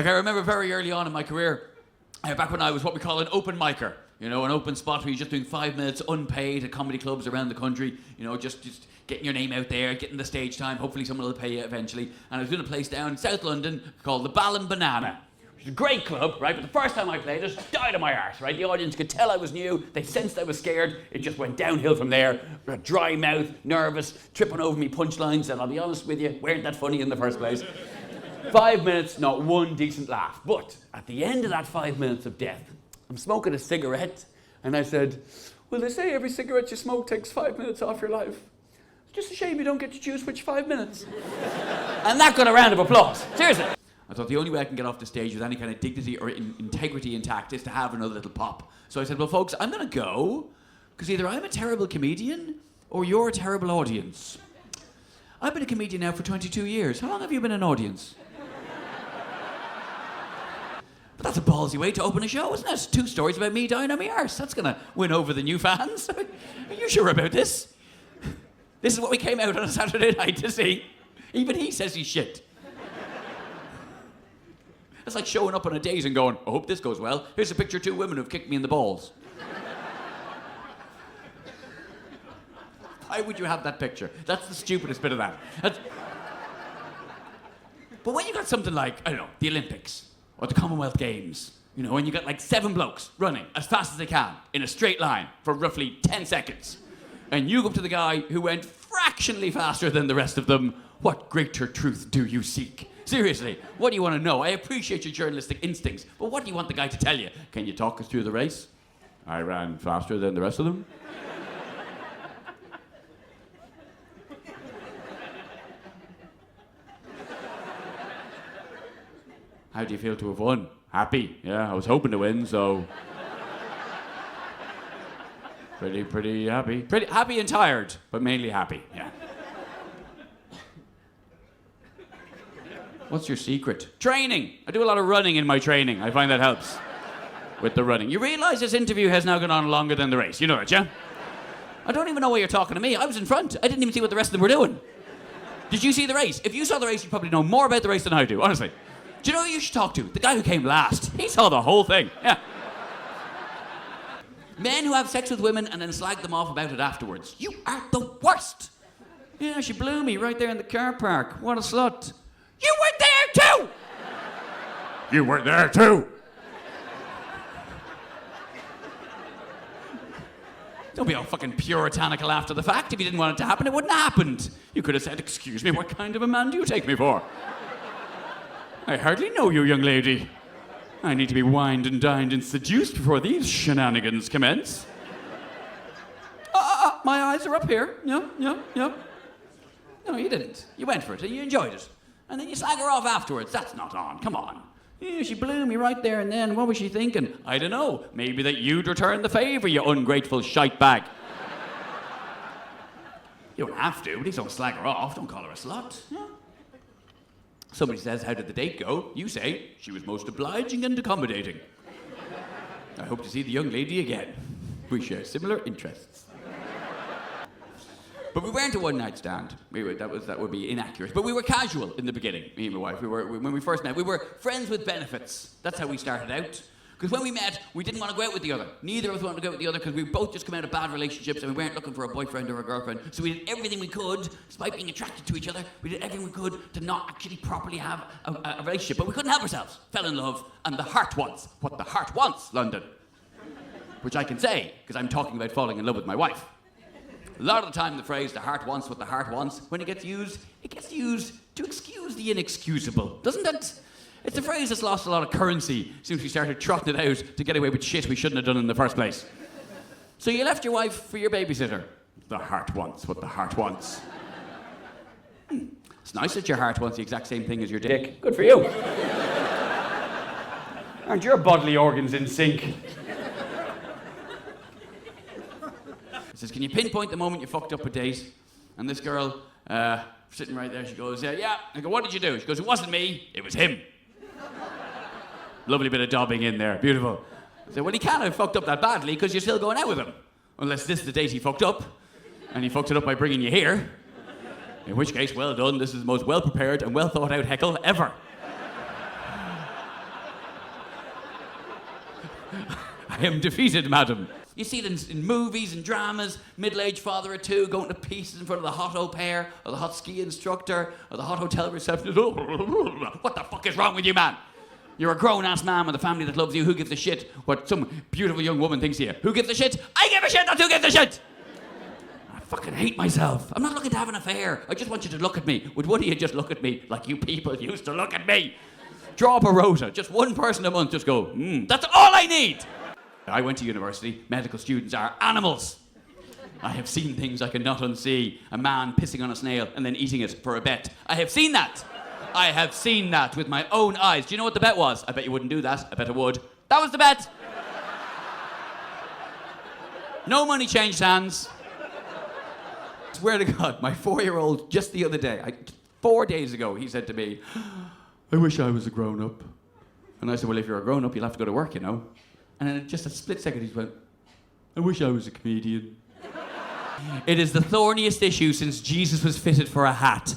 Like, I remember very early on in my career, back when I was what we call an open micer, an open spot where you're just doing 5 minutes unpaid at comedy clubs around the country, just getting your name out there, getting the stage time, hopefully someone will pay you eventually. And I was doing a place down in South London called the Ballon Banana. It was a great club, right? But the first time I played it, died on my arse, right? The audience could tell I was new, they sensed I was scared, it just went downhill from there. Dry mouth, nervous, tripping over me punchlines, and I'll be honest with you, weren't that funny in the first place. 5 minutes, not one decent laugh. But at the end of that 5 minutes of death, I'm smoking a cigarette, and I said, well, they say every cigarette you smoke takes 5 minutes off your life. It's just a shame you don't get to choose which 5 minutes. And that got a round of applause. Seriously. I thought the only way I can get off the stage with any kind of dignity or integrity intact is to have another little pop. So I said, well, folks, I'm going to go, because either I'm a terrible comedian or you're a terrible audience. I've been a comedian now for 22 years. How long have you been an audience? But that's a ballsy way to open a show, isn't it? 2 stories about me dying on my arse. That's going to win over the new fans. Are you sure about this? This is what we came out on a Saturday night to see. Even he says he's shit. It's like showing up on a date and going, I hope this goes well. Here's a picture of 2 women who've kicked me in the balls. Why would you have that picture? That's the stupidest bit of that. But when you got something like, I don't know, the Olympics or the Commonwealth Games, and you got like 7 blokes running as fast as they can in a straight line for roughly 10 seconds, and you go up to the guy who went fractionally faster than the rest of them, what greater truth do you seek? Seriously, what do you want to know? I appreciate your journalistic instincts, but what do you want the guy to tell you? Can you talk us through the race? I ran faster than the rest of them. How do you feel to have won? Happy. Yeah, I was hoping to win, so... Pretty happy. Pretty happy and tired, but mainly happy, yeah. What's your secret? Training. I do a lot of running in my training. I find that helps with the running. You realise this interview has now gone on longer than the race. You know that, yeah? I don't even know why you're talking to me. I was in front. I didn't even see what the rest of them were doing. Did you see the race? If you saw the race, you probably know more about the race than I do, honestly. Do you know who you should talk to? The guy who came last. He saw the whole thing. Yeah. Men who have sex with women and then slag them off about it afterwards. You are the worst. Yeah, she blew me right there in the car park. What a slut. You were there too! You were there too! Don't be all fucking puritanical after the fact. If you didn't want it to happen, it wouldn't have happened. You could have said, excuse me, what kind of a man do you take me for? I hardly know you, young lady. I need to be wined and dined and seduced before these shenanigans commence. My eyes are up here. Yeah. No, you didn't. You went for it and you enjoyed it. And then you slag her off afterwards. That's not on. Come on. Yeah, she blew me right there and then. What was she thinking? I don't know. Maybe that you'd return the favour, you ungrateful shite bag. You don't have to. Please don't slag her off. Don't call her a slut. Yeah. Somebody says, how did the date go? You say, she was most obliging and accommodating. I hope to see the young lady again. We share similar interests. But we weren't a one-night stand. That would be inaccurate. But we were casual in the beginning, me and my wife. When we first met, we were friends with benefits. That's how we started out. Because when we met, we didn't want to go out with the other. Neither of us wanted to go out with the other because we both just come out of bad relationships and we weren't looking for a boyfriend or a girlfriend. So we did everything we could, despite being attracted to each other, we did everything we could to not actually properly have a relationship. But we couldn't help ourselves. Fell in love, and the heart wants what the heart wants, London. Which I can say, because I'm talking about falling in love with my wife. A lot of the time, the phrase, the heart wants what the heart wants, when it gets used to excuse the inexcusable, doesn't it? It's a phrase that's lost a lot of currency since we started trotting it out to get away with shit we shouldn't have done in the first place. So you left your wife for your babysitter. The heart wants what the heart wants. It's nice that your heart wants the exact same thing as your dick. Good for you. Aren't your bodily organs in sync? He says, can you pinpoint the moment you fucked up a date? And this girl, sitting right there, she goes, yeah. I go, what did you do? She goes, it wasn't me, it was him. Lovely bit of dobbing in there, beautiful. I said, well, he can't have fucked up that badly because you're still going out with him. Unless this is the date he fucked up, and he fucked it up by bringing you here. In which case, well done, this is the most well-prepared and well-thought-out heckle ever. I am defeated, madam. You see it in movies and dramas, middle-aged father or two going to pieces in front of the hot au pair, or the hot ski instructor, or the hot hotel receptionist. What the fuck is wrong with you, man? You're a grown-ass man with a family that loves you. Who gives a shit what some beautiful young woman thinks of you? Who gives a shit? I give a shit, not who gives a shit! I fucking hate myself. I'm not looking to have an affair. I just want you to look at me. Would one of you just look at me like you people used to look at me? Draw up a rota. Just one person a month. Just go, that's all I need. I went to university. Medical students are animals. I have seen things I cannot unsee. A man pissing on a snail and then eating it for a bet. I have seen that. I have seen that with my own eyes. Do you know what the bet was? I bet you wouldn't do that. I bet I would. That was the bet. No money changed hands. I swear to God, my 4-year-old just the other day, 4 days ago, he said to me, I wish I was a grown-up. And I said, well, if you're a grown-up, you'll have to go to work, you know. And in just a split second, he went, I wish I was a comedian. It is the thorniest issue since Jesus was fitted for a hat.